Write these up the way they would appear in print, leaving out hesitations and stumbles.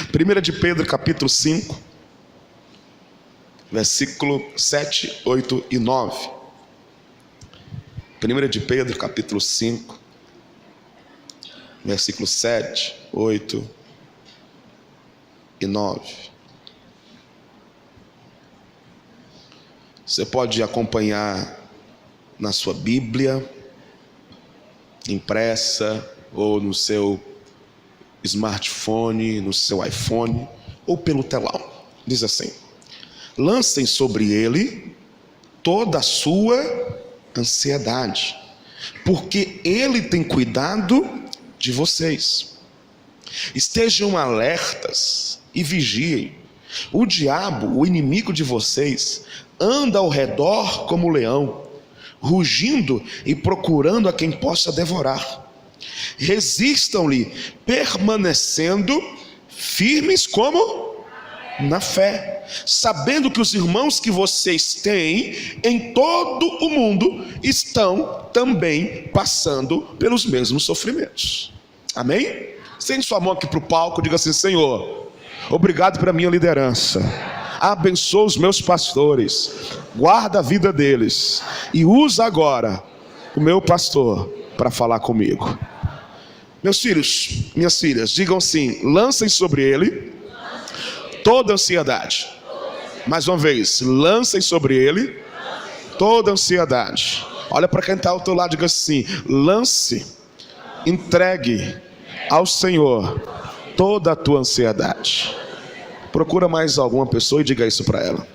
1 de Pedro, capítulo 5, versículo 7, 8 e 9. 1 de Pedro, capítulo 5, versículo 7, 8 e 9. Você pode acompanhar na sua Bíblia, impressa, ou no seu smartphone, no seu iPhone, ou pelo telão. Diz assim: lancem sobre ele toda a sua ansiedade, porque ele tem cuidado de vocês. Estejam alertas e vigiem. O diabo, o inimigo de vocês, anda ao redor como leão, rugindo e procurando a quem possa devorar. Resistam-lhe, permanecendo firmes como? Na fé, sabendo que os irmãos que vocês têm em todo o mundo estão também passando pelos mesmos sofrimentos. Amém? Estende sua mão aqui para o palco, diga assim: Senhor, obrigado pela minha liderança, abençoa os meus pastores, guarda a vida deles e usa agora o meu pastor para falar comigo. Meus filhos, minhas filhas, digam assim: lancem sobre ele toda ansiedade. Mais uma vez, lancem sobre ele toda ansiedade. Olha para quem está ao teu lado, diga assim: lance, entregue ao Senhor toda a tua ansiedade. Procura mais alguma pessoa e diga isso para ela.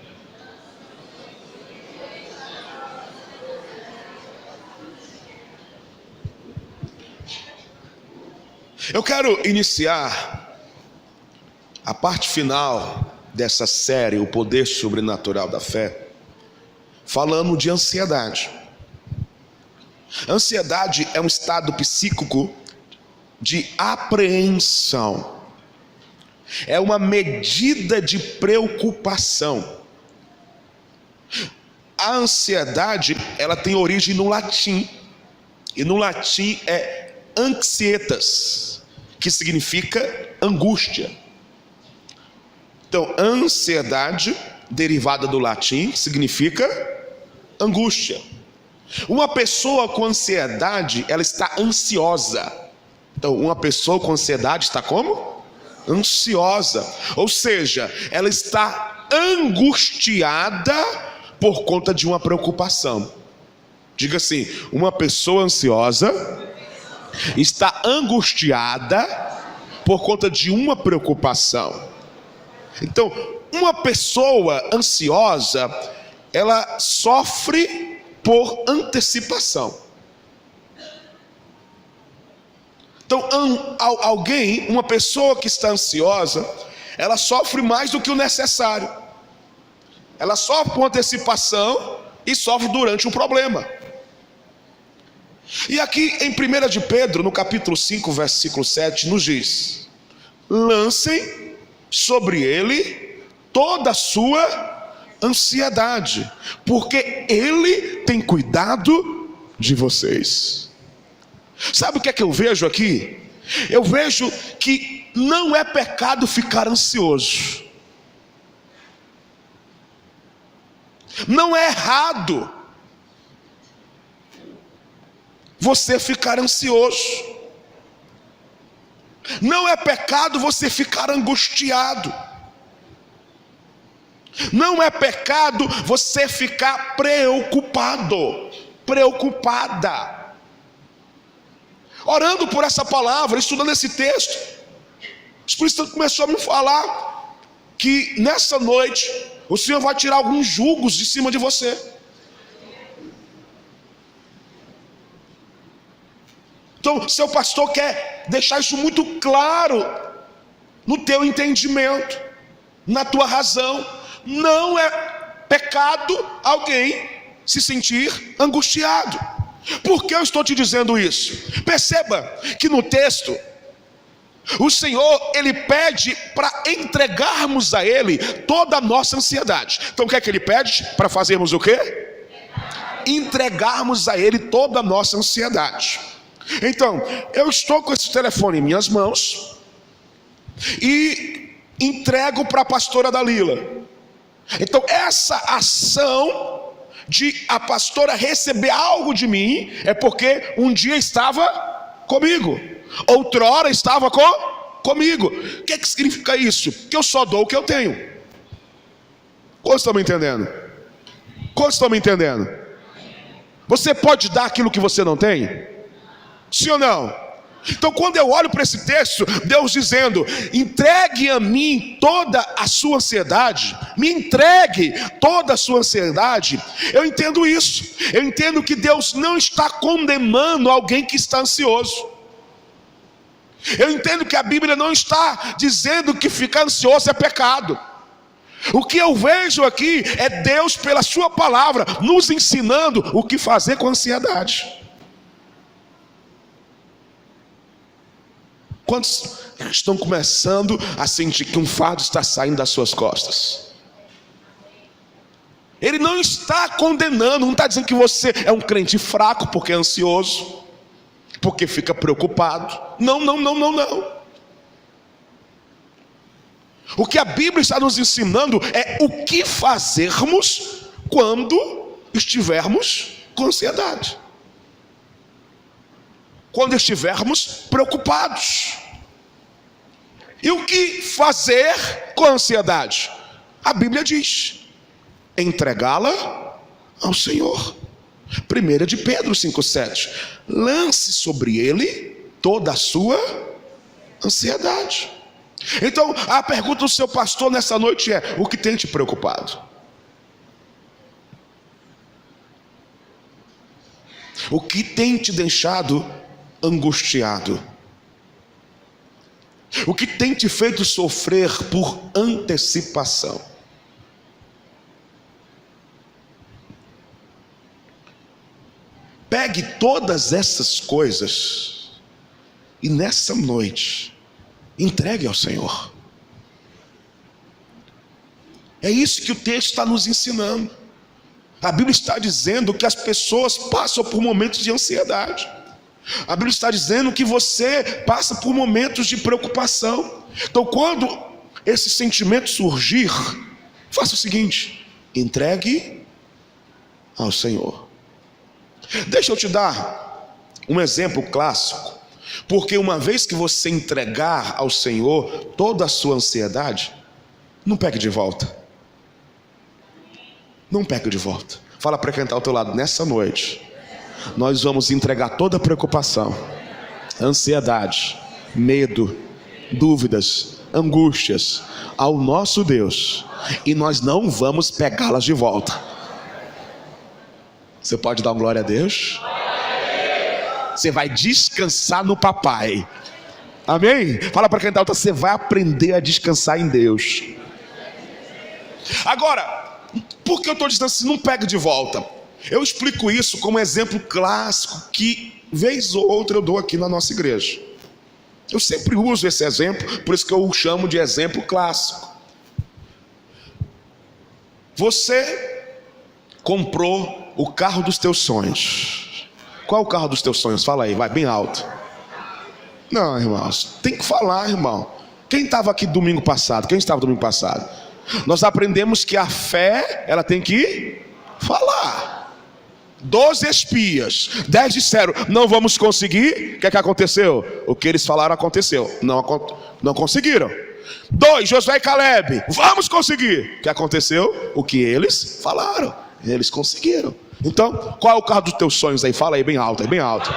Eu quero iniciar a parte final dessa série, O Poder Sobrenatural da Fé, falando de ansiedade. Ansiedade é um estado psíquico de apreensão. É uma medida de preocupação. A ansiedade, ela tem origem no latim. E no latim é anxietas, que significa angústia. Então, ansiedade, derivada do latim, significa angústia. Uma pessoa com ansiedade, ela está ansiosa. Então, uma pessoa com ansiedade está como? Ansiosa. Ou seja, ela está angustiada por conta de uma preocupação. Diga assim: uma pessoa ansiosa está angustiada por conta de uma preocupação. Então, uma pessoa ansiosa, ela sofre por antecipação. Então, alguém, uma pessoa que está ansiosa, ela sofre mais do que o necessário. Ela sofre por antecipação e sofre durante um problema. E aqui em 1 de Pedro, no capítulo 5, versículo 7, nos diz: lancem sobre ele toda a sua ansiedade, porque ele tem cuidado de vocês. Sabe o que é que eu vejo aqui? Eu vejo que não é pecado ficar ansioso. Não é errado você ficar ansioso. Não é pecado você ficar angustiado. Não é pecado você ficar preocupado, preocupada. Orando por essa palavra, estudando esse texto, o Espírito Santo começou a me falar que nessa noite o Senhor vai tirar alguns julgos de cima de você. Então, seu pastor quer deixar isso muito claro no teu entendimento, na tua razão. Não é pecado alguém se sentir angustiado. Por que eu estou te dizendo isso? Perceba que no texto, o Senhor, Ele pede para entregarmos a Ele toda a nossa ansiedade. Então o que é que Ele pede? Para fazermos o quê? Entregarmos a Ele toda a nossa ansiedade. Então, eu estou com esse telefone em minhas mãos e entrego para a pastora Dalila. Então essa ação de a pastora receber algo de mim é porque um dia estava comigo, outrora estava comigo. O que significa isso? Que eu só dou o que eu tenho. Quantos estão me entendendo? Quantos estão me entendendo? Você pode dar aquilo que você não tem? Sim ou não? Então quando eu olho para esse texto, Deus dizendo: entregue a mim toda a sua ansiedade, me entregue toda a sua ansiedade, eu entendo isso. Eu entendo que Deus não está condenando alguém que está ansioso. Eu entendo que a Bíblia não está dizendo que ficar ansioso é pecado. O que eu vejo aqui é Deus, pela sua palavra, nos ensinando o que fazer com a ansiedade. Quantos estão começando a sentir que um fardo está saindo das suas costas? Ele não está condenando, não está dizendo que você é um crente fraco porque é ansioso, porque fica preocupado. Não. O que a Bíblia está nos ensinando é o que fazermos quando estivermos com ansiedade, quando estivermos preocupados. E o que fazer com a ansiedade? A Bíblia diz: entregá-la ao Senhor. 1 de Pedro 5,7: lance sobre ele toda a sua ansiedade. Então a pergunta do seu pastor nessa noite é: o que tem te preocupado? O que tem te deixado angustiado? O que tem te feito sofrer por antecipação? Pegue todas essas coisas e nessa noite entregue ao Senhor. É isso que o texto está nos ensinando. A Bíblia está dizendo que as pessoas passam por momentos de ansiedade. A Bíblia está dizendo que você passa por momentos de preocupação. Então quando esse sentimento surgir, faça o seguinte: entregue ao Senhor. Deixa eu te dar um exemplo clássico. Porque uma vez que você entregar ao Senhor toda a sua ansiedade, não pegue de volta. Não pegue de volta. Fala para quem está ao teu lado: nessa noite nós vamos entregar toda a preocupação, ansiedade, medo, dúvidas, angústias ao nosso Deus, e nós não vamos pegá-las de volta. Você pode dar uma glória a Deus? Você vai descansar no papai. Amém? Fala para quem está, você vai aprender a descansar em Deus. Agora, por que eu estou dizendo assim, não pegue de volta? Eu explico isso como exemplo clássico que vez ou outra eu dou aqui na nossa igreja. Eu sempre uso esse exemplo, por isso que eu o chamo de exemplo clássico. Você comprou o carro dos teus sonhos. Qual é o carro dos teus sonhos? Fala aí, vai bem alto. Não, irmãos, tem que falar, irmão. Quem estava aqui domingo passado? Quem estava domingo passado? Nós aprendemos que a fé, ela tem que falar. 12 espias, 10 disseram, não vamos conseguir. O que é que aconteceu? O que eles falaram aconteceu. Não conseguiram. 2, Josué e Caleb, vamos conseguir. O que aconteceu? O que eles falaram. Eles conseguiram. Então, qual é o carro dos teus sonhos aí? Fala aí bem alto, aí bem alto.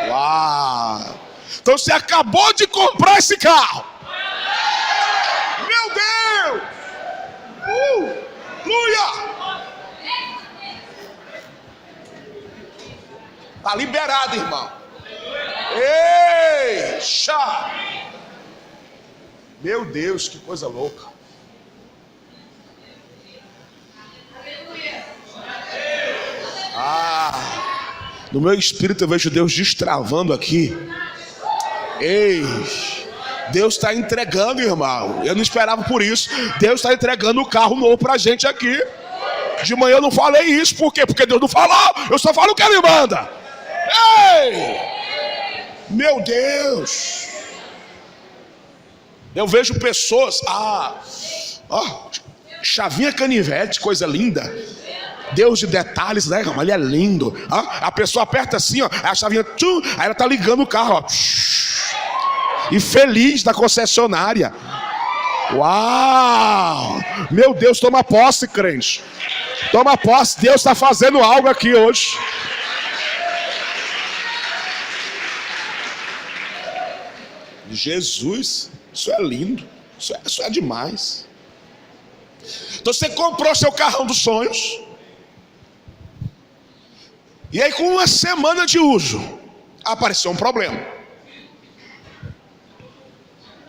Uau! Então você acabou de comprar esse carro. Meu Deus! Aleluia! Está liberado, irmão. Ei, chá! Meu Deus, que coisa louca. No meu espírito eu vejo Deus destravando aqui. Ei, Deus está entregando, irmão. Eu não esperava por isso. Deus está entregando o carro novo para a gente aqui. De manhã eu não falei isso, por quê? Porque Deus não falou, eu só falo o que Ele manda. Ei, meu Deus. Eu vejo pessoas, chavinha canivete, coisa linda. Deus de detalhes, né, irmão? Ele é lindo. A pessoa aperta assim, ó, a chavinha, tchum, aí ela tá ligando o carro, ó. E feliz da concessionária. Uau! Meu Deus, toma posse, crente. Toma posse, Deus está fazendo algo aqui hoje. Jesus, isso é lindo. Isso é demais. Então você comprou seu carrão dos sonhos. E aí, com uma semana de uso, apareceu um problema.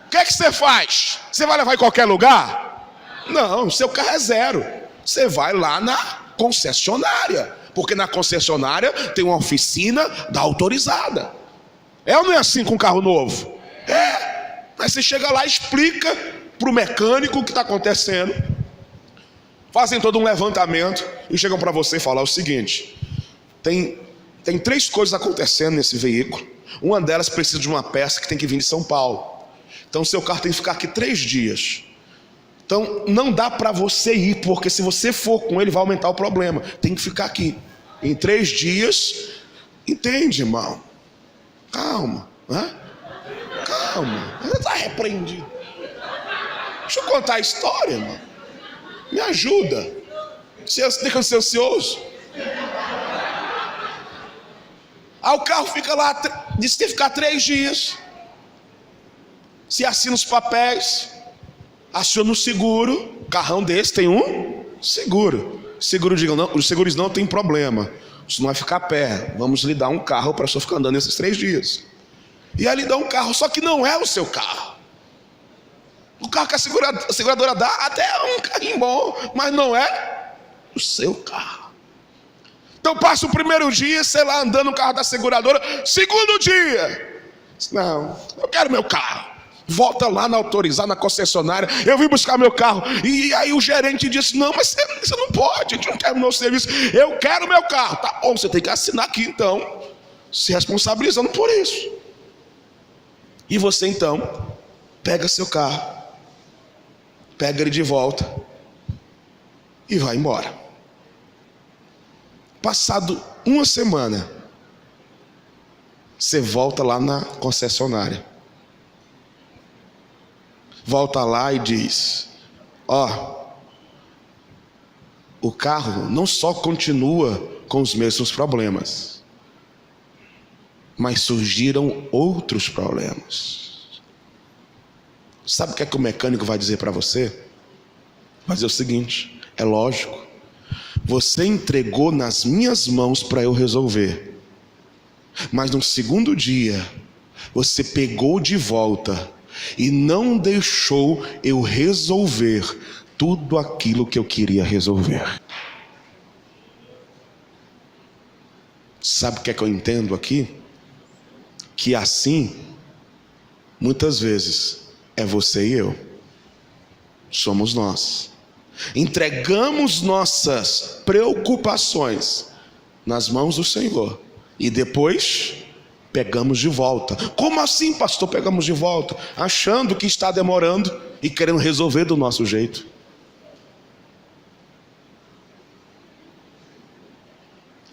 O que é que você faz? Você vai levar em qualquer lugar? Não, seu carro é zero. Você vai lá na concessionária, porque na concessionária tem uma oficina da autorizada. É ou não é assim com um carro novo? É. Mas você chega lá e explica para o mecânico o que está acontecendo. Fazem todo um levantamento e chegam para você e falam o seguinte: tem 3 coisas acontecendo nesse veículo. Uma delas precisa de uma peça que tem que vir de São Paulo. Então seu carro tem que ficar aqui 3 dias. Então não dá para você ir, porque se você for com ele vai aumentar o problema. Tem que ficar aqui em 3 dias. Entende, irmão? Calma, né? Calma, você está repreendido. Deixa eu contar a história, irmão. Me ajuda. Você deixa de ser ansioso. O carro fica lá, diz que tem que ficar 3 dias. Se assina os papéis, aciona o seguro. Carrão desse tem um seguro. Os seguros não tem problema. Isso não vai ficar a pé. Vamos lhe dar um carro para só ficar andando nesses 3 dias. E aí lhe dá um carro, só que não é o seu carro. O carro que a seguradora dá até é um carrinho bom, mas não é o seu carro. Então passa o primeiro dia, sei lá, andando no carro da seguradora. Segundo dia, não, eu quero meu carro. Volta lá na autorizada, na concessionária. Eu vim buscar meu carro. E aí o gerente disse: não, mas você não pode, a gente não quer o meu serviço. Eu quero meu carro. Tá bom, você tem que assinar aqui então, se responsabilizando por isso. E você então pega seu carro, pega ele de volta e vai embora. Passado uma semana, você volta lá na concessionária. Volta lá e diz: o carro não só continua com os mesmos problemas, mas surgiram outros problemas. Sabe o que é que o mecânico vai dizer para você? Vai dizer o seguinte: é lógico, você entregou nas minhas mãos para eu resolver, mas no segundo dia você pegou de volta e não deixou eu resolver tudo aquilo que eu queria resolver. Sabe o que é que eu entendo aqui? Que assim, muitas vezes, é você e eu. Somos nós. Entregamos nossas preocupações nas mãos do Senhor e depois pegamos de volta. Como assim, pastor, pegamos de volta? Achando que está demorando e querendo resolver do nosso jeito.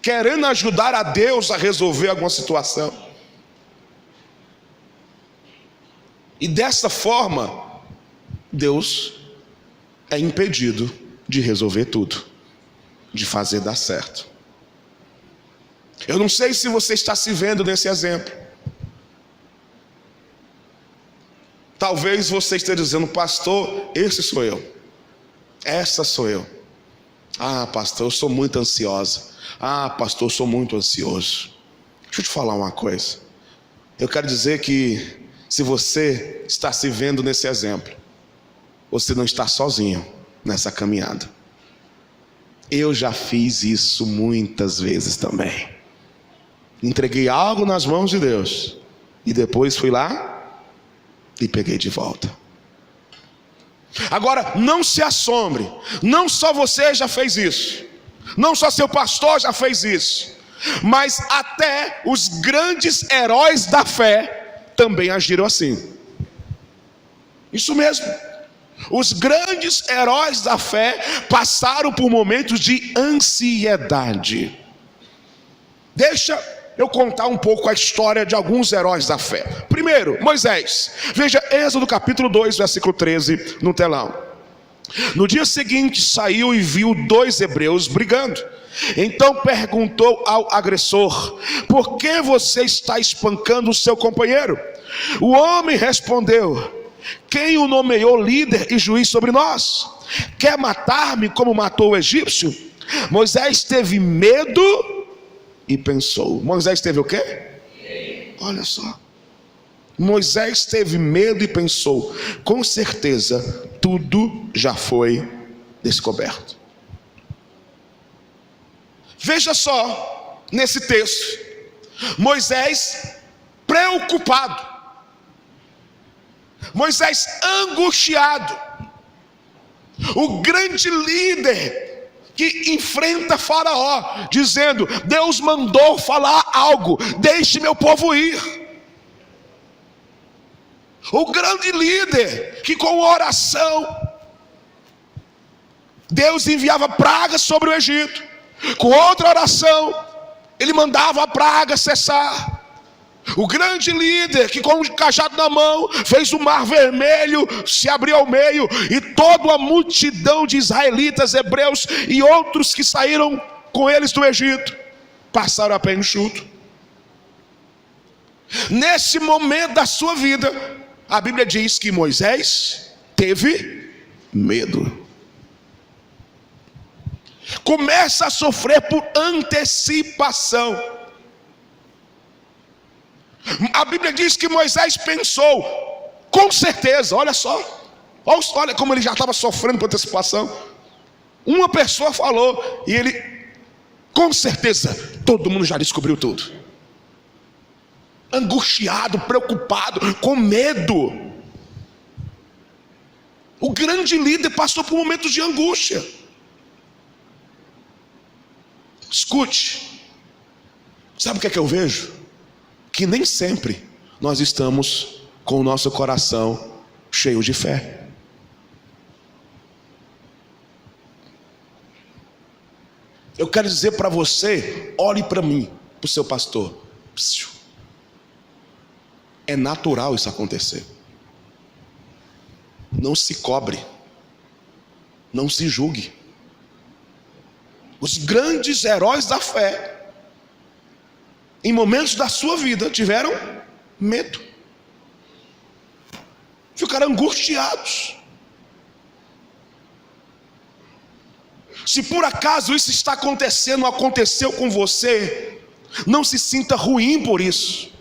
Querendo ajudar a Deus a resolver alguma situação. E dessa forma, Deus é impedido de resolver tudo, de fazer dar certo. Eu não sei se você está se vendo nesse exemplo. Talvez você esteja dizendo: pastor, esse sou eu, essa sou eu. Pastor, eu sou muito ansiosa. Pastor, eu sou muito ansioso. Deixa eu te falar uma coisa. Eu quero dizer que se você está se vendo nesse exemplo, você não está sozinho nessa caminhada. Eu já fiz isso muitas vezes também. Entreguei algo nas mãos de Deus e depois fui lá e peguei de volta. Agora, não se assombre, não só você já fez isso, não só seu pastor já fez isso, mas até os grandes heróis da fé também agiram assim. Isso mesmo. Os grandes heróis da fé passaram por momentos de ansiedade. Deixa eu contar um pouco a história de alguns heróis da fé. Primeiro, Moisés. Veja Êxodo capítulo 2, versículo 13 no telão. No dia seguinte saiu e viu 2 hebreus brigando. Então perguntou ao agressor: por que você está espancando o seu companheiro? O homem respondeu: quem o nomeou líder e juiz sobre nós? Quer matar-me como matou o egípcio? Moisés teve medo e pensou. Moisés teve o quê? Olha só. Moisés teve medo e pensou: com certeza tudo já foi descoberto. Veja só, nesse texto, Moisés preocupado, Moisés angustiado, o grande líder que enfrenta Faraó, dizendo: Deus mandou falar algo, deixe meu povo ir. O grande líder que com oração Deus enviava pragas sobre o Egito, com outra oração ele mandava a praga cessar. O grande líder que com o cajado na mão fez o mar vermelho se abrir ao meio, e toda a multidão de israelitas, hebreus e outros que saíram com eles do Egito passaram a pé enxuto. Nesse momento da sua vida, a Bíblia diz que Moisés teve medo. Começa a sofrer por antecipação. A Bíblia diz que Moisés pensou, com certeza, olha só, olha como ele já estava sofrendo por antecipação. Uma pessoa falou e ele, com certeza, todo mundo já descobriu tudo. Angustiado, preocupado, com medo. O grande líder passou por momentos de angústia. Escute, sabe o que é que eu vejo? Que nem sempre nós estamos com o nosso coração cheio de fé. Eu quero dizer para você, olhe para mim, para o seu pastor. É natural isso acontecer. Não se cobre, não se julgue. Os grandes heróis da fé, em momentos da sua vida, tiveram medo, ficaram angustiados. Se por acaso isso está acontecendo, aconteceu com você, não se sinta ruim por isso.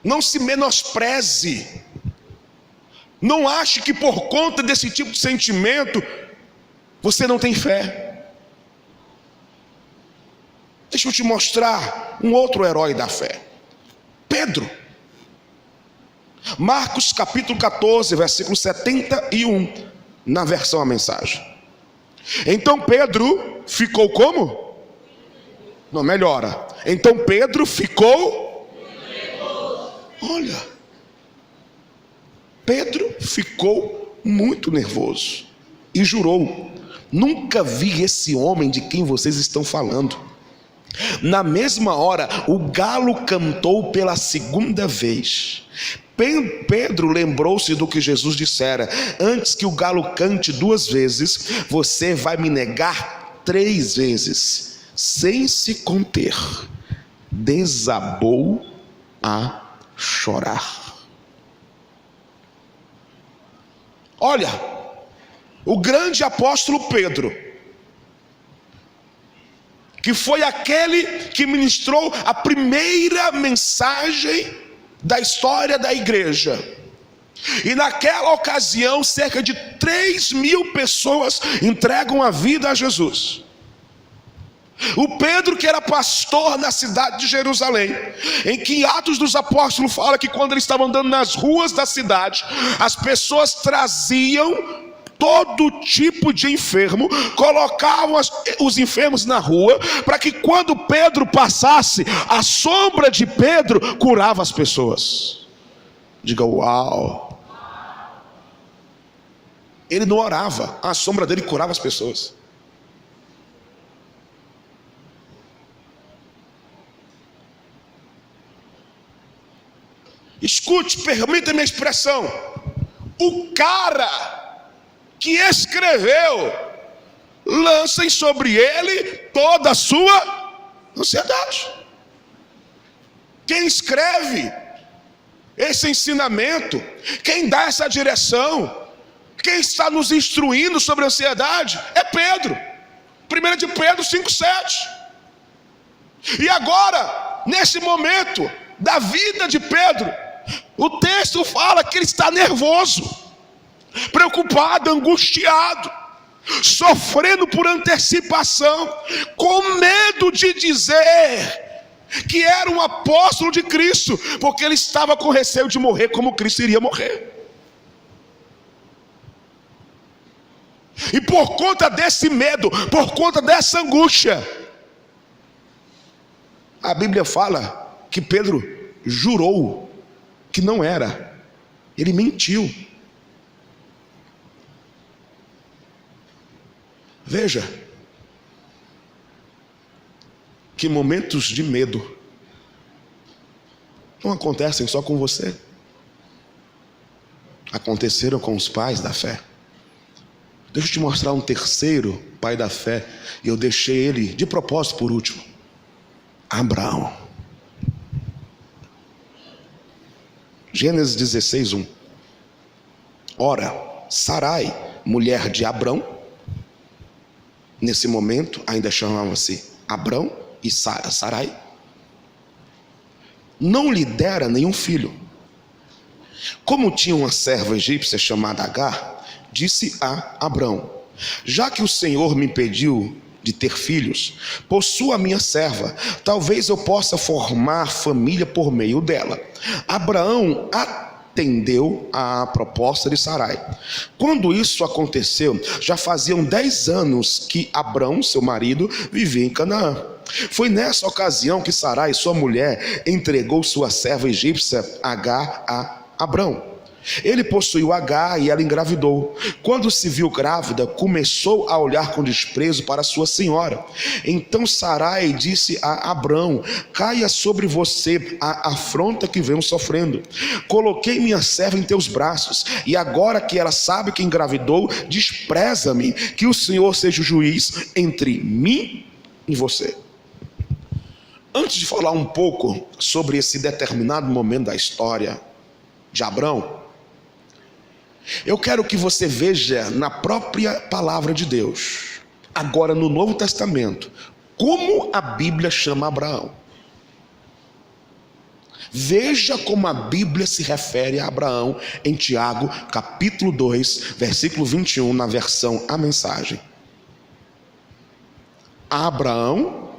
Não se menospreze. Não ache que por conta desse tipo de sentimento você não tem fé. Deixa eu te mostrar um outro herói da fé, Pedro. Marcos capítulo 14, versículo 71, na versão A Mensagem. Então Pedro ficou como? Não, melhora. Então Pedro ficou, olha, Pedro ficou muito nervoso e jurou: nunca vi esse homem de quem vocês estão falando. Na mesma hora, o galo cantou pela segunda vez. Pedro lembrou-se do que Jesus dissera: antes que o galo cante 2 vezes, você vai me negar 3 vezes. Sem se conter, desabou a chorar. Olha, o grande apóstolo Pedro, que foi aquele que ministrou a primeira mensagem da história da igreja, e naquela ocasião cerca de 3.000 pessoas entregam a vida a Jesus. O Pedro, que era pastor na cidade de Jerusalém, em que Atos dos Apóstolos fala que quando ele estava andando nas ruas da cidade, as pessoas traziam todo tipo de enfermo, colocavam os enfermos na rua, para que quando Pedro passasse, a sombra de Pedro curava as pessoas. Diga uau! Ele não orava, a sombra dele curava as pessoas. Escute, permita-me a expressão. O cara que escreveu, lancem sobre ele toda a sua ansiedade. Quem escreve esse ensinamento, quem dá essa direção, quem está nos instruindo sobre a ansiedade é Pedro. 1 de Pedro 5,7. E agora, nesse momento da vida de Pedro, o texto fala que ele está nervoso, preocupado, angustiado, sofrendo por antecipação, com medo de dizer que era um apóstolo de Cristo, porque ele estava com receio de morrer como Cristo iria morrer. E por conta desse medo, por conta dessa angústia, a Bíblia fala que Pedro jurou que não era, ele mentiu. Veja que momentos de medo não acontecem só com você, aconteceram com os pais da fé. Deixa eu te mostrar um terceiro pai da fé, e eu deixei ele de propósito por último: Abraão. Gênesis 16:1. Ora, Sarai, mulher de Abrão, nesse momento ainda chamava-se Abrão e Sarai, não lhe dera nenhum filho. Como tinha uma serva egípcia chamada Agar, disse a Abrão: já que o Senhor me impediu de ter filhos, possua a minha serva, talvez eu possa formar família por meio dela. Abraão atendeu à proposta de Sarai. Quando isso aconteceu, já faziam 10 anos que Abrão, seu marido, vivia em Canaã. Foi nessa ocasião que Sarai, sua mulher, entregou sua serva egípcia Agar a Abrão. Ele possuiu Agar e ela engravidou. Quando se viu grávida, começou a olhar com desprezo para sua senhora. Então Sarai disse a Abrão: caia sobre você a afronta que venho sofrendo. Coloquei minha serva em teus braços, e agora que ela sabe que engravidou, despreza-me, que o Senhor seja o juiz entre mim e você. Antes de falar um pouco sobre esse determinado momento da história de Abrão, eu quero que você veja na própria palavra de Deus, agora no Novo Testamento, como a Bíblia chama Abraão. Veja como a Bíblia se refere a Abraão em Tiago, capítulo 2, versículo 21, na versão A Mensagem. Abraão,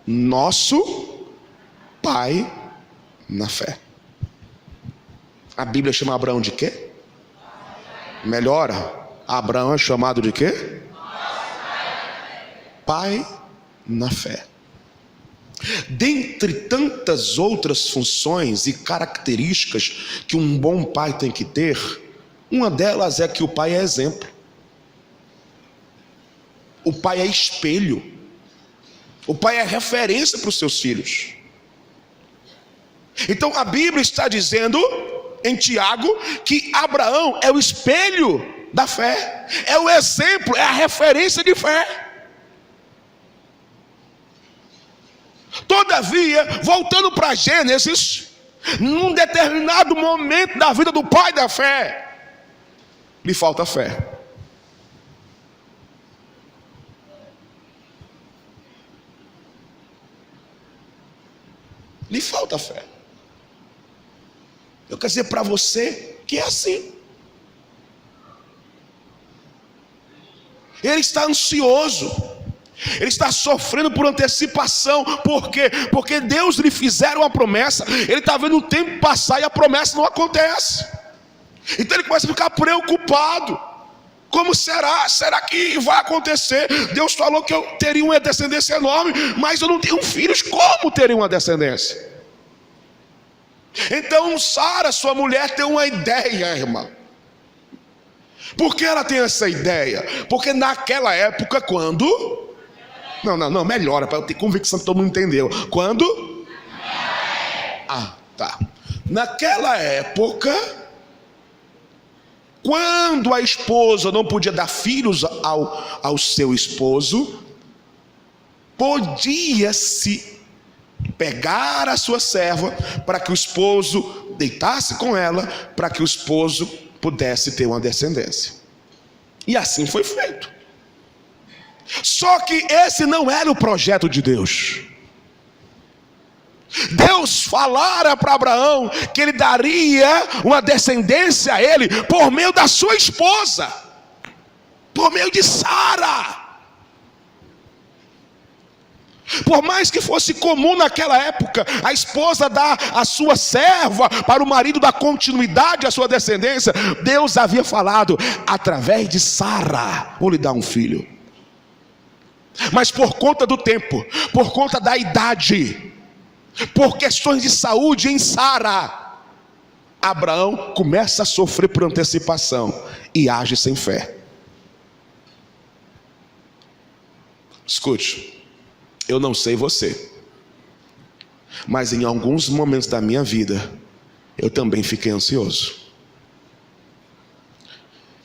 nosso pai na fé. A Bíblia chama Abraão de quê? Melhora. Abraão é chamado de quê? Pai na fé. Dentre tantas outras funções e características que um bom pai tem que ter, uma delas é que o pai é exemplo. O pai é espelho. O pai é referência para os seus filhos. Então a Bíblia está dizendo em Tiago que Abraão é o espelho da fé, é o exemplo, é a referência de fé. Todavia, voltando para Gênesis, num determinado momento da vida do pai da fé, lhe falta fé. Lhe falta fé. Eu quero dizer para você que é assim. Ele está ansioso, ele está sofrendo por antecipação. Por quê? Porque Deus lhe fizeram uma promessa, ele está vendo o tempo passar e a promessa não acontece. Então ele começa a ficar preocupado Como será? Será que vai acontecer? Deus falou que eu teria uma descendência enorme, mas eu não tenho filhos. Como teria uma descendência? Então Sara, sua mulher, tem uma ideia, irmã. Por que ela tem essa ideia? Porque naquela época, quando... Não, melhora, para eu ter convicção que todo mundo entendeu. Quando? Tá. Naquela época, quando a esposa não podia dar filhos ao seu esposo, podia-se pegar a sua serva para que o esposo deitasse com ela, para que o esposo pudesse ter uma descendência. E assim foi feito. Só que esse não era o projeto de Deus. Deus falara para Abraão que ele daria uma descendência a ele por meio da sua esposa, por meio de Sara. Por mais que fosse comum naquela época a esposa dar a sua serva para o marido dar continuidade à sua descendência, Deus havia falado: através de Sara vou lhe dar um filho. Mas por conta do tempo, por conta da idade, por questões de saúde em Sara, Abraão começa a sofrer por antecipação e age sem fé. Escute, eu não sei você, mas em alguns momentos da minha vida eu também fiquei ansioso.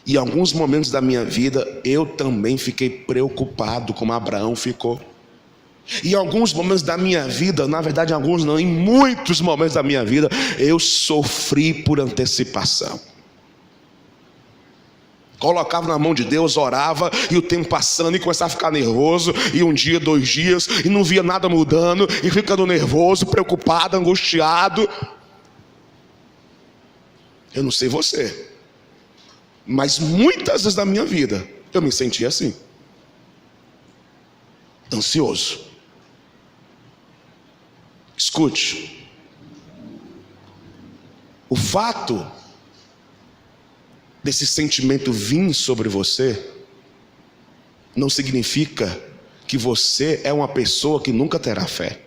E em alguns momentos da minha vida eu também fiquei preocupado, como Abraão ficou. E em alguns momentos da minha vida, na verdade alguns não, em muitos momentos da minha vida, eu sofri por antecipação. Colocava na mão de Deus, orava, e o tempo passando, e começava a ficar nervoso, e um dia, 2 dias, e não via nada mudando, e ficando nervoso, preocupado, angustiado. Eu não sei você, mas muitas vezes na minha vida eu me sentia assim, ansioso. Escute, o fato desse sentimento vir sobre você não significa que você é uma pessoa que nunca terá fé.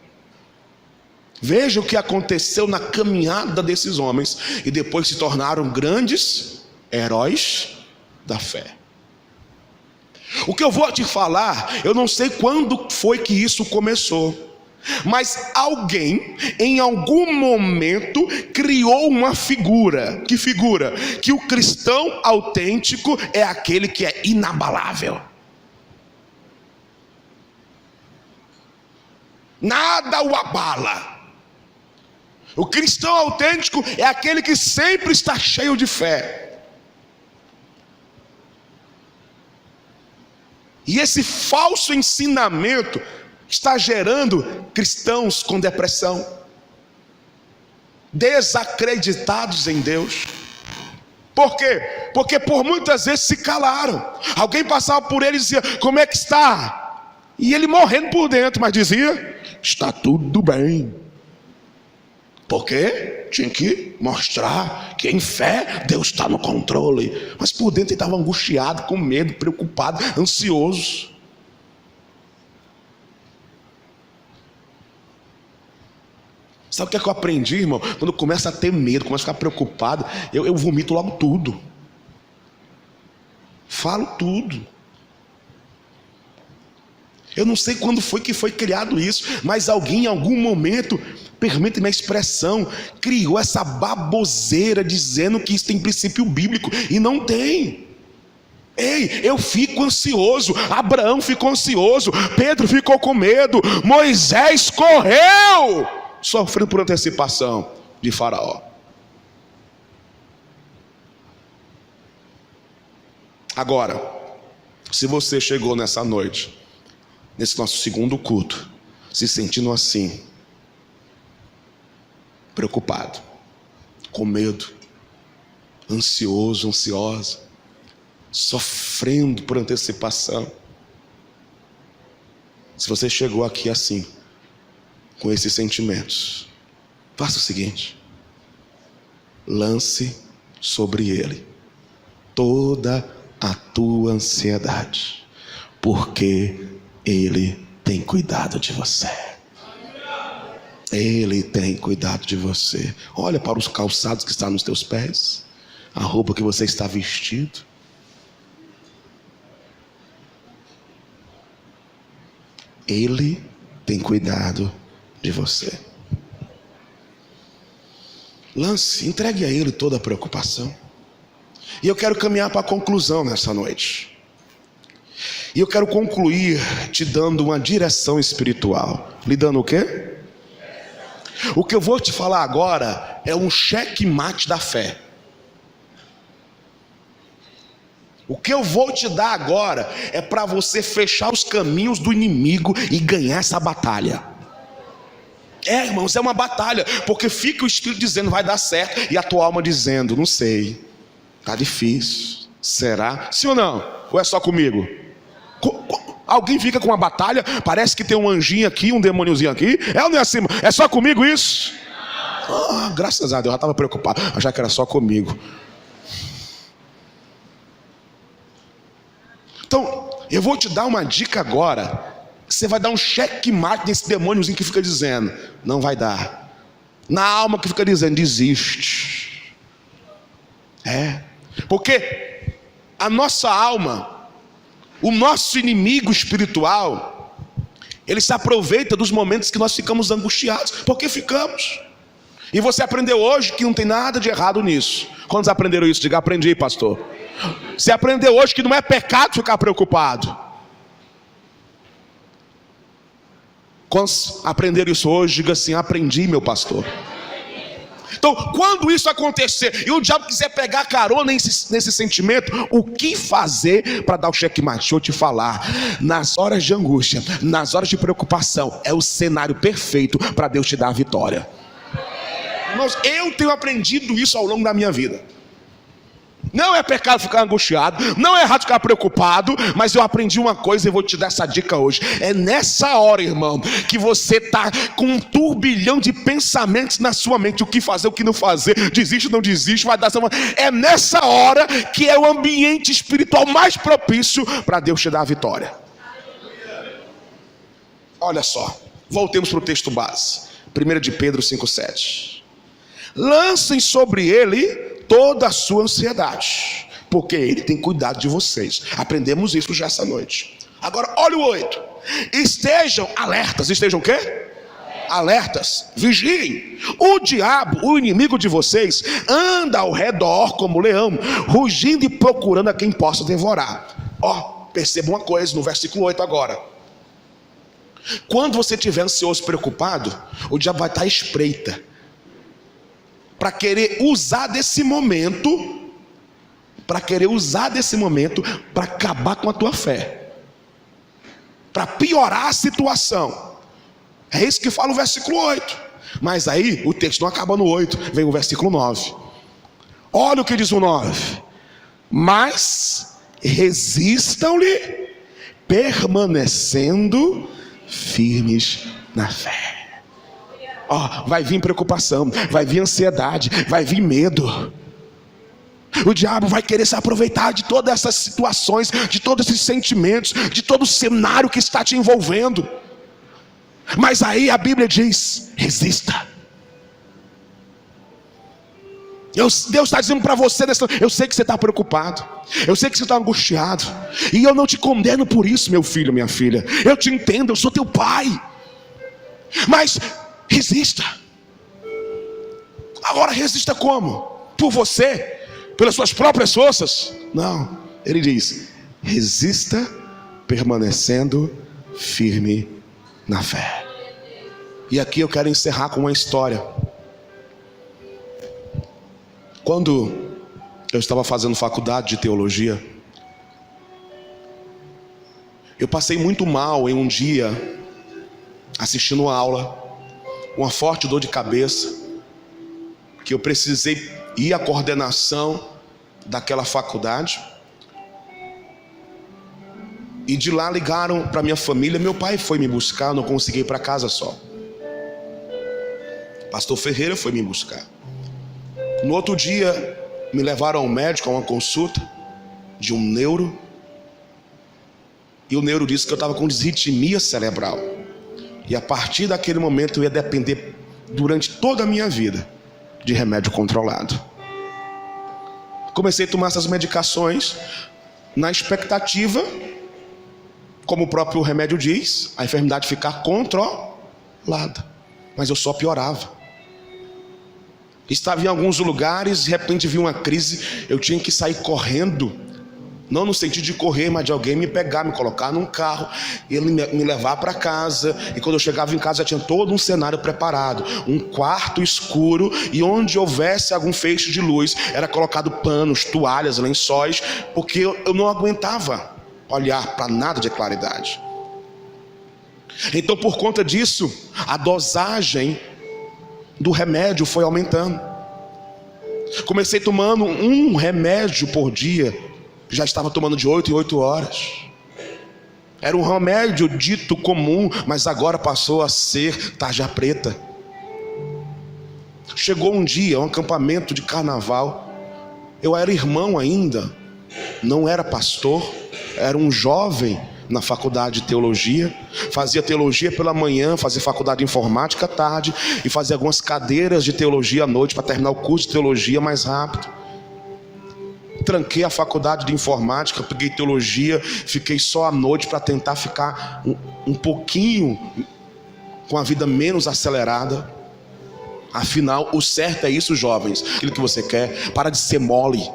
Veja o que aconteceu na caminhada desses homens, e depois se tornaram grandes heróis da fé. O que eu vou te falar, eu não sei quando foi que isso começou, mas alguém em algum momento criou uma figura. Que figura? Que o cristão autêntico é aquele que é inabalável. Nada o abala. O cristão autêntico é aquele que sempre está cheio de fé. E esse falso ensinamento está gerando cristãos com depressão, desacreditados em Deus. Por quê? Porque por muitas vezes se calaram. Alguém passava por ele e dizia: como é que está? E ele morrendo por dentro, mas dizia: está tudo bem. Por quê? Tinha que mostrar que em fé Deus está no controle. Mas por dentro ele estava angustiado, com medo, preocupado, ansioso. Sabe o que é que eu aprendi, irmão? Quando começa a ter medo, começa a ficar preocupado, eu vomito logo tudo. Falo tudo. Eu não sei quando foi que foi criado isso, mas alguém em algum momento, permite-me a expressão, criou essa baboseira dizendo que isso tem princípio bíblico, e não tem. Ei, eu fico ansioso, Abraão ficou ansioso, Pedro ficou com medo, Moisés correu, sofrendo por antecipação de Faraó. Agora, se você chegou nessa noite, nesse nosso segundo culto, se sentindo assim, preocupado, com medo, ansioso, ansiosa, sofrendo por antecipação, se você chegou aqui assim, com esses sentimentos, faça o seguinte: lance sobre ele toda a tua ansiedade, porque Ele tem cuidado de você. Ele tem cuidado de você. Olha para os calçados que estão nos teus pés, a roupa que você está vestido. Ele tem cuidado de você. Lance, entregue a Ele toda a preocupação. E eu quero caminhar para a conclusão nessa noite. E eu quero concluir te dando uma direção espiritual. Lhe dando o quê? O que eu vou te falar agora é um checkmate da fé. O que eu vou te dar agora é para você fechar os caminhos do inimigo e ganhar essa batalha. Irmãos, é uma batalha, porque fica o Espírito dizendo vai dar certo, e a tua alma dizendo não sei, está difícil, será? Sim ou não? Ou é só comigo? Alguém fica com uma batalha, parece que tem um anjinho aqui, um demôniozinho aqui. É ou não é assim? É só comigo isso? Graças a Deus, eu já estava preocupado, achava que era só comigo. Então, eu vou te dar uma dica agora. Você vai dar um checkmate nesse demôniozinho que fica dizendo não vai dar. Na alma que fica dizendo desiste. Porque a nossa alma, o nosso inimigo espiritual, ele se aproveita dos momentos que nós ficamos angustiados. Porque ficamos. E você aprendeu hoje que não tem nada de errado nisso. Quantos aprenderam isso? Diga, aprendi, pastor. Você aprendeu hoje que não é pecado ficar preocupado. Quantos aprenderam isso hoje? Diga assim, aprendi, meu pastor. Então, quando isso acontecer e o diabo quiser pegar carona nesse sentimento, o que fazer para dar o checkmate? Deixa eu te falar. Nas horas de angústia, nas horas de preocupação, é o cenário perfeito para Deus te dar a vitória. Irmãos, eu tenho aprendido isso ao longo da minha vida. Não é pecado ficar angustiado, não é errado ficar preocupado, mas eu aprendi uma coisa e vou te dar essa dica hoje. É nessa hora, irmão, que você está com um turbilhão de pensamentos na sua mente, o que fazer, o que não fazer, desiste, não desiste, vai dar essa... É nessa hora que é o ambiente espiritual mais propício para Deus te dar a vitória. Olha só, voltemos para o texto base, 1 de Pedro 5,7. Lancem sobre ele toda a sua ansiedade, porque Ele tem cuidado de vocês. Aprendemos isso já essa noite. Agora olha o 8. Estejam alertas. Estejam o quê? Alertas. Vigiem. O diabo, o inimigo de vocês, anda ao redor como leão, rugindo e procurando a quem possa devorar. Perceba uma coisa no versículo 8 agora. Quando você estiver ansioso, preocupado, o diabo vai estar à espreita para querer usar desse momento, para acabar com a tua fé, para piorar a situação. É isso que fala o versículo 8. Mas aí o texto não acaba no 8, vem o versículo 9. Olha o que diz o 9. Mas resistam-lhe, permanecendo firmes na fé. Vai vir preocupação, vai vir ansiedade, vai vir medo. O diabo vai querer se aproveitar de todas essas situações, de todos esses sentimentos, de todo o cenário que está te envolvendo. Mas aí a Bíblia diz, resista. Deus está dizendo para você, eu sei que você está preocupado, eu sei que você está angustiado, e eu não te condeno por isso, meu filho, minha filha. Eu te entendo, eu sou teu pai. Mas resista. Agora resista como? Por você? Pelas suas próprias forças? Não. Ele diz, resista permanecendo firme na fé. E aqui eu quero encerrar com uma história. Quando eu estava fazendo faculdade de teologia, eu passei muito mal em um dia assistindo uma aula, uma forte dor de cabeça, que eu precisei ir à coordenação daquela faculdade, e de lá ligaram para minha família. Meu pai foi me buscar, eu não consegui ir para casa só. Pastor Ferreira foi me buscar. No outro dia me levaram ao médico, a uma consulta. de um neuro. E o neuro disse que eu estava com disritmia cerebral. E a partir daquele momento eu ia depender durante toda a minha vida de remédio controlado. Comecei a tomar essas medicações na expectativa, como o próprio remédio diz, a enfermidade ficar controlada. Mas eu só piorava. Estava em alguns lugares, de repente vi uma crise, eu tinha que sair correndo. Não no sentido de correr, mas de alguém me pegar, me colocar num carro, ele me levar para casa. E quando eu chegava em casa já tinha todo um cenário preparado, um quarto escuro, e onde houvesse algum feixe de luz era colocado panos, toalhas, lençóis, porque eu não aguentava olhar para nada de claridade. Então, por conta disso, a dosagem do remédio foi aumentando. Comecei tomando um remédio por dia, já estava tomando de 8 em 8 horas. Era um remédio dito comum, mas agora passou a ser tarja preta. Chegou um dia, um acampamento de carnaval. Eu era irmão ainda, não era pastor, era um jovem na faculdade de teologia. Fazia teologia pela manhã, fazia faculdade de informática à tarde e fazia algumas cadeiras de teologia à noite para terminar o curso de teologia mais rápido. Tranquei a faculdade de informática, peguei teologia, fiquei só à noite para tentar ficar um pouquinho com a vida menos acelerada. Afinal, o certo é isso, jovens, aquilo que você quer. Para de ser mole.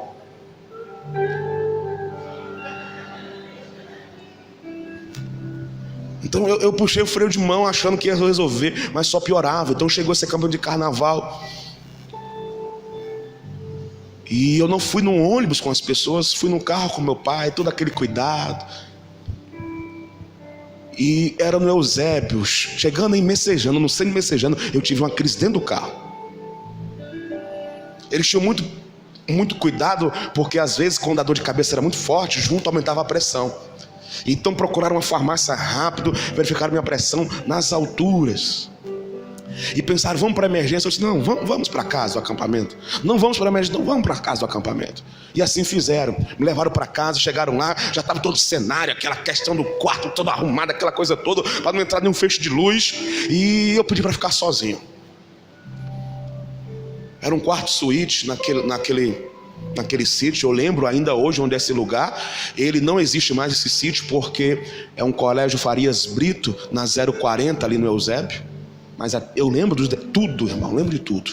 Então eu puxei o freio de mão achando que ia resolver, mas só piorava. Então chegou esse campo de carnaval e eu não fui no ônibus com as pessoas, fui no carro com meu pai, todo aquele cuidado. E era no Eusébio, chegando em Messejana, no centro de Messejana, eu tive uma crise dentro do carro. Eles tinham muito cuidado, porque às vezes quando a dor de cabeça era muito forte, junto aumentava a pressão. Então procuraram uma farmácia rápido, verificaram minha pressão nas alturas. E pensaram, vamos para a emergência. Eu disse, não, vamos para casa do acampamento. Não vamos para a emergência, não, vamos para casa do acampamento. E assim fizeram, me levaram para casa, chegaram lá, já estava todo o cenário, aquela questão do quarto todo arrumado, aquela coisa toda, para não entrar nenhum feixe de luz. E eu pedi para ficar sozinho. Era um quarto suíte naquele sítio. Eu lembro ainda hoje onde é esse lugar. Ele não existe mais, esse sítio, porque é um colégio Farias Brito, na 040 ali no Eusébio. Mas eu lembro de tudo, irmão, lembro de tudo.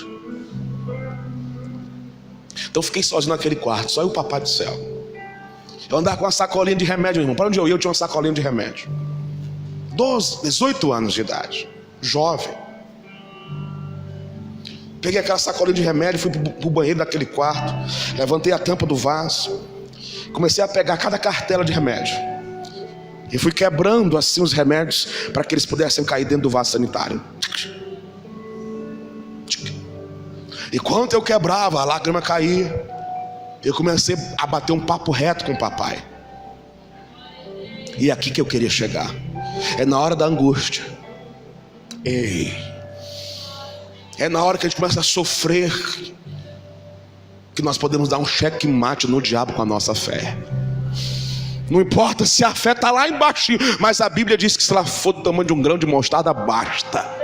Então eu fiquei sozinho naquele quarto, só eu e o papai do céu. Eu andava com uma sacolinha de remédio, irmão. Para onde eu ia, eu tinha uma sacolinha de remédio. 18 anos de idade, jovem. Peguei aquela sacolinha de remédio, fui pro banheiro daquele quarto, levantei a tampa do vaso, comecei a pegar cada cartela de remédio e fui quebrando assim os remédios para que eles pudessem cair dentro do vaso sanitário. E quando eu quebrava, a lágrima caía. Eu comecei a bater um papo reto com o papai. E é aqui que eu queria chegar. É na hora da angústia. É na hora que a gente começa a sofrer que nós podemos dar um checkmate no diabo com a nossa fé. Não importa se a fé está lá embaixo, mas a Bíblia diz que se ela for do tamanho de um grão de mostarda, basta.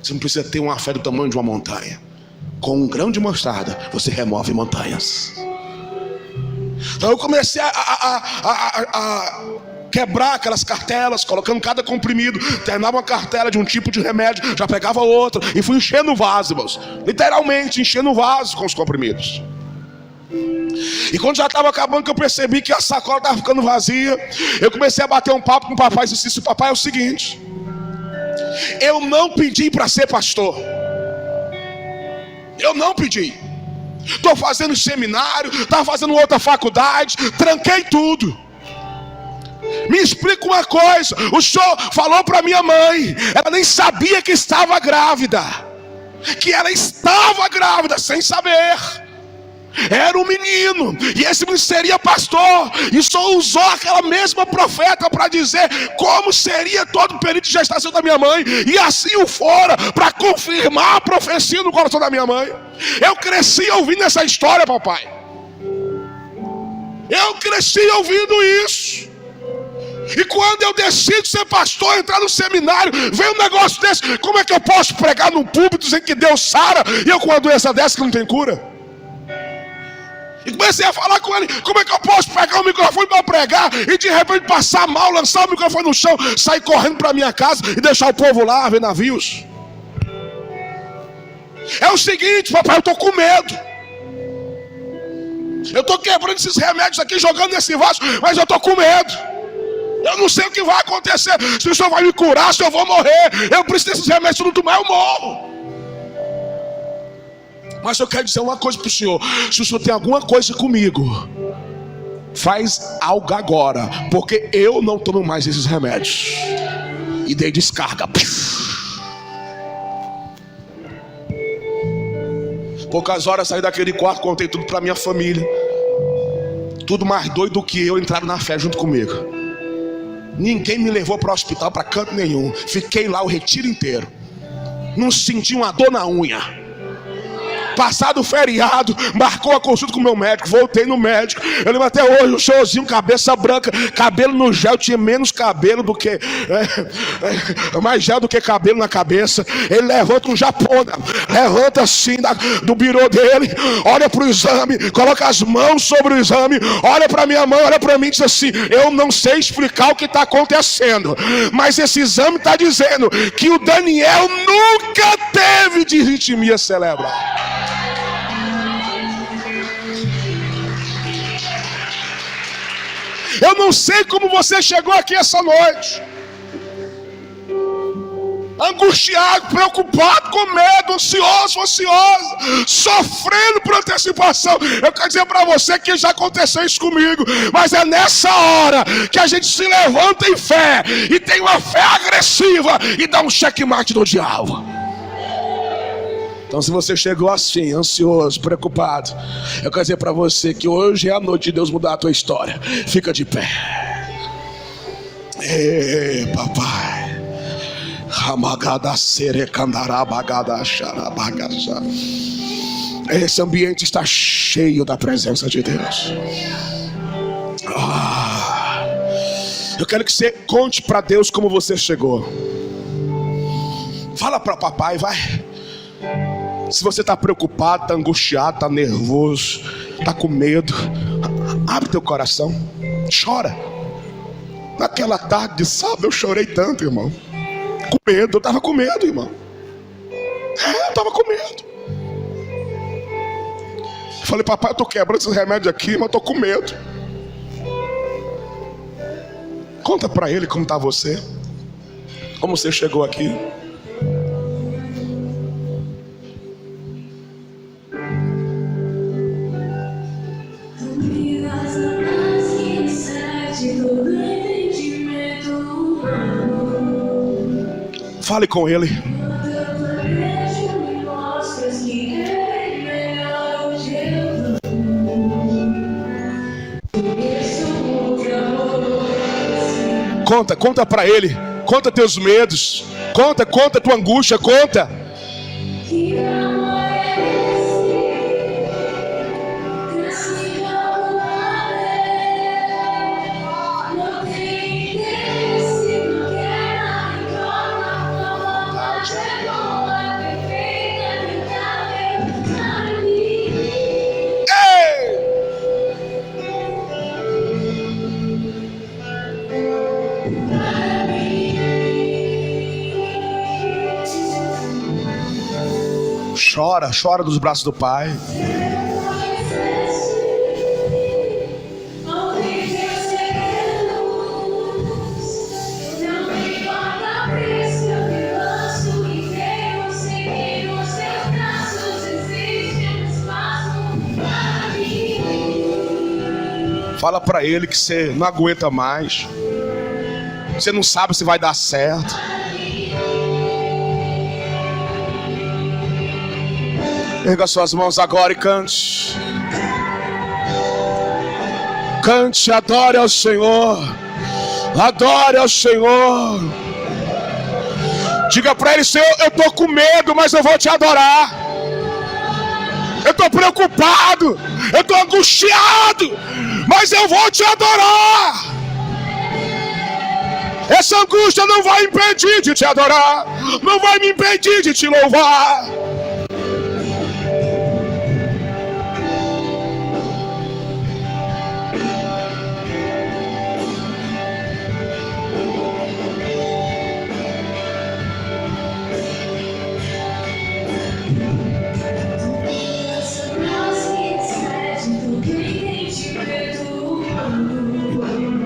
Você não precisa ter uma fé do tamanho de uma montanha. Com um grão de mostarda você remove montanhas. Então eu comecei a quebrar aquelas cartelas, colocando cada comprimido. Terminava uma cartela de um tipo de remédio, já pegava outra e fui enchendo o vaso, irmãos. Literalmente enchendo o vaso com os comprimidos. E quando já estava acabando, que eu percebi que a sacola estava ficando vazia, eu comecei a bater um papo com o papai e disse, papai, é o seguinte, eu não pedi para ser pastor. Eu não pedi. Estou fazendo seminário, estava fazendo outra faculdade, tranquei tudo. Me explica uma coisa, o senhor falou para minha mãe, ela nem sabia que estava grávida, que ela estava grávida sem saber. Era um menino, e esse menino seria pastor, e só usou aquela mesma profeta para dizer como seria todo o período de gestação da minha mãe, e assim o fora, para confirmar a profecia no coração da minha mãe. Eu cresci ouvindo essa história, papai. Eu cresci ouvindo isso. E quando eu decido ser pastor, entrar no seminário, vem um negócio desse, como é que eu posso pregar num púlpito dizendo que Deus sara e eu com uma doença dessa que não tem cura? E comecei a falar com ele, como é que eu posso pegar o microfone para pregar e de repente passar mal, lançar o microfone no chão, sair correndo para minha casa e deixar o povo lá ver navios? É o seguinte, papai, eu estou com medo. Eu estou quebrando esses remédios aqui, jogando nesse vaso, mas eu estou com medo. Eu não sei o que vai acontecer, se o Senhor vai me curar, se eu vou morrer. Eu preciso desses remédios, se não tomar eu morro. Mas eu quero dizer uma coisa para o Senhor: se o Senhor tem alguma coisa comigo, faz algo agora, porque eu não tomo mais esses remédios. E dei descarga. Poucas horas saí daquele quarto, contei tudo para minha família. Tudo mais doido do que eu, entraram na fé junto comigo. Ninguém me levou para o hospital, para canto nenhum. Fiquei lá o retiro inteiro. Não senti uma dor na unha. Passado o feriado, marcou a consulta com o meu médico. Voltei no médico. Eu lembro até hoje, um showzinho, cabeça branca, cabelo no gel. Tinha menos cabelo do que mais gel do que cabelo na cabeça. Ele levanta um japona, levanta assim do birô dele, olha para o exame, coloca as mãos sobre o exame, olha para minha mão, olha para mim e diz assim: eu não sei explicar o que está acontecendo, mas esse exame está dizendo que o Daniel nunca teve disritmia cerebral. Eu não sei como você chegou aqui essa noite, angustiado, preocupado, com medo, ansioso, ansiosa, sofrendo por antecipação. Eu quero dizer para você que já aconteceu isso comigo, mas é nessa hora que a gente se levanta em fé e tem uma fé agressiva e dá um checkmate no diabo. Então, se você chegou assim, ansioso, preocupado, eu quero dizer para você que hoje é a noite de Deus mudar a tua história. Fica de pé. Ei, papai. Esse ambiente está cheio da presença de Deus. Eu quero que você conte para Deus como você chegou. Fala para papai, vai. Se você está preocupado, está angustiado, está nervoso, está com medo, abre teu coração, chora. Naquela tarde de sábado eu chorei tanto, irmão. Com medo, eu estava com medo, irmão. Eu estava com medo. Falei, papai, eu estou quebrando esses remédios aqui, mas eu estou com medo. Conta para ele como está você, como você chegou aqui. Fale com ele. Conta para ele. Conta teus medos. Conta tua angústia. Conta. Chora dos braços do Pai. Fala para ele que você não aguenta mais. Você não sabe se vai dar certo. Erga suas mãos agora e cante. Cante, adore ao Senhor. Adore ao Senhor. Diga para ele: Senhor, eu estou com medo, mas eu vou te adorar. Eu estou preocupado, eu estou angustiado, mas eu vou te adorar. Essa angústia não vai impedir de te adorar, não vai me impedir de te louvar.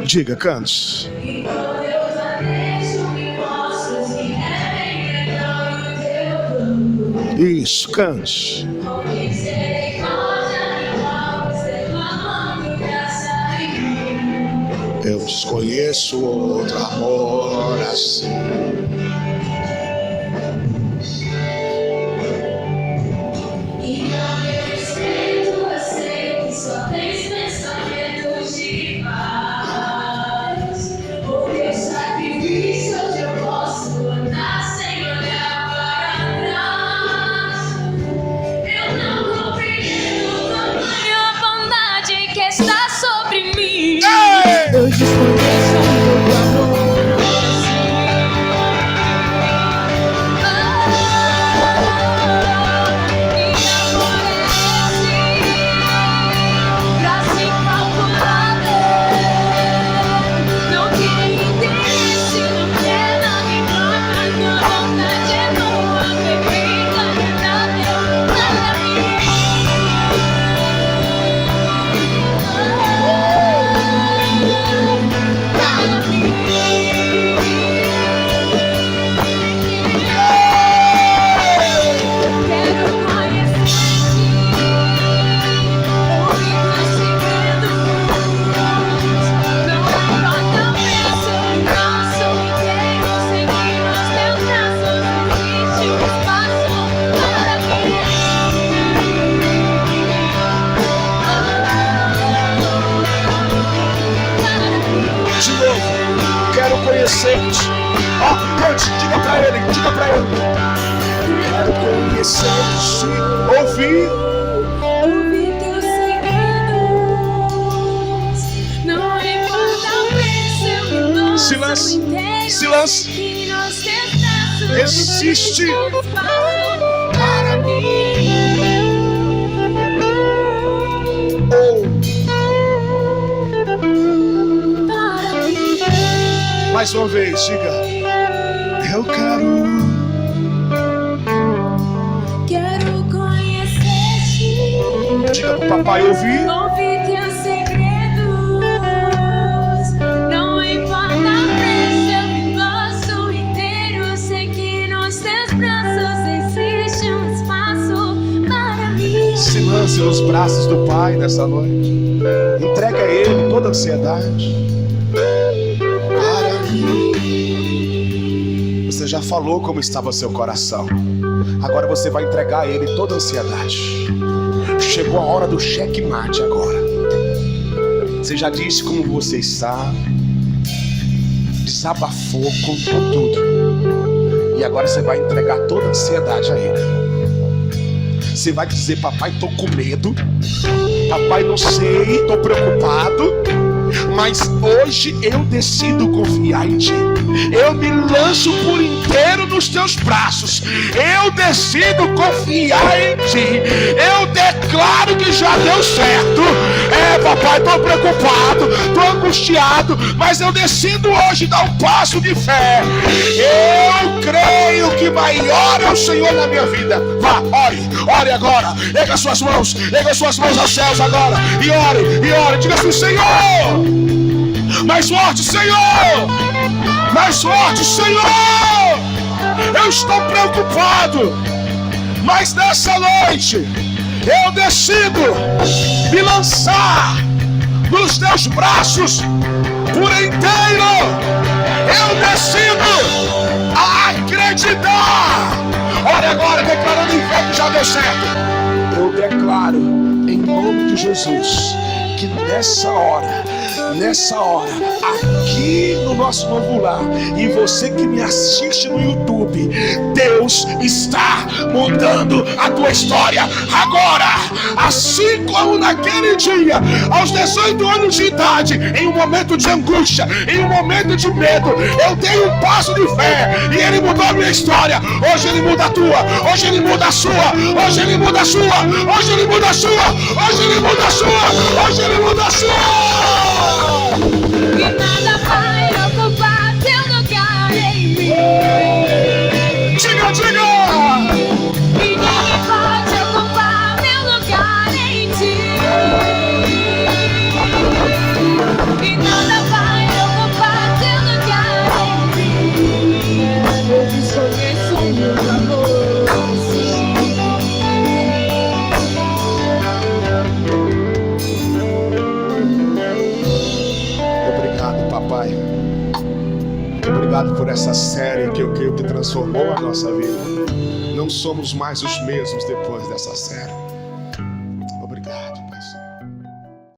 Diga, cante. Isso, cante. Eu desconheço outro amor assim. Eu desconheço o teu amor assim. Minha amor é assim, graça incalculável. Não queria interesse, não quer nada em troca. Minha vontade é boa, perfeita, agradável para mim. Conhecer-te. Cante, diga pra ele, diga pra ele. Quero conhecer-te, ouvir teus segredos. Não importa o preço, eu me dou. Silêncio, silêncio. Existe para mim. Mais uma vez, diga. Eu quero conhecer-te. Diga pro papai ouvir. Ouvir teus segredos. Não importa o preço, eu me gosto inteiro. Sei que nos teus braços existe um espaço para mim. Se lance nos braços do Pai nessa noite. Entrega a Ele toda a ansiedade. Você já falou como estava seu coração. Agora você vai entregar a Ele toda a ansiedade. Chegou a hora do checkmate agora. Você já disse como você está. Desabafou, contou tudo. E agora você vai entregar toda a ansiedade a Ele. Você vai dizer: papai, tô com medo. Papai, não sei, tô preocupado. Mas hoje eu decido confiar em Ti. Eu me lanço por inteiro nos Teus braços. Eu decido confiar em Ti. Eu declaro que já deu certo. Papai, estou preocupado, estou angustiado, mas eu decido hoje dar um passo de fé. Eu creio que maior é o Senhor na minha vida. Vá, ore agora. Erga suas mãos aos céus agora. E ore, diga assim: Senhor, mais forte, Senhor! Mais forte, Senhor! Eu estou preocupado, mas nessa noite eu decido me lançar nos teus braços por inteiro. Eu decido acreditar. Olha agora, declarando em fé que já deu certo. Eu declaro em nome de Jesus que nessa hora nessa hora, aqui no nosso novo lar, e você que me assiste no YouTube, Deus está mudando a tua história agora, assim como naquele dia, aos 18 anos de idade, em um momento de angústia, em um momento de medo, eu dei um passo de fé e Ele mudou a minha história. Hoje Ele muda a tua, hoje Ele muda a sua, hoje Ele muda a sua, hoje Ele muda a sua, hoje Ele muda a sua, hoje Ele muda a sua. E nada vai ocupar teu lugar em mim. Diga, diga! E ninguém pode ocupar meu lugar em ti. E nada vai ocupar teu lugar em mim. Eu desconheço o meu amor. Obrigado, papai. Obrigado por essa série que eu creio que transformou a nossa vida. Não somos mais os mesmos depois dessa série.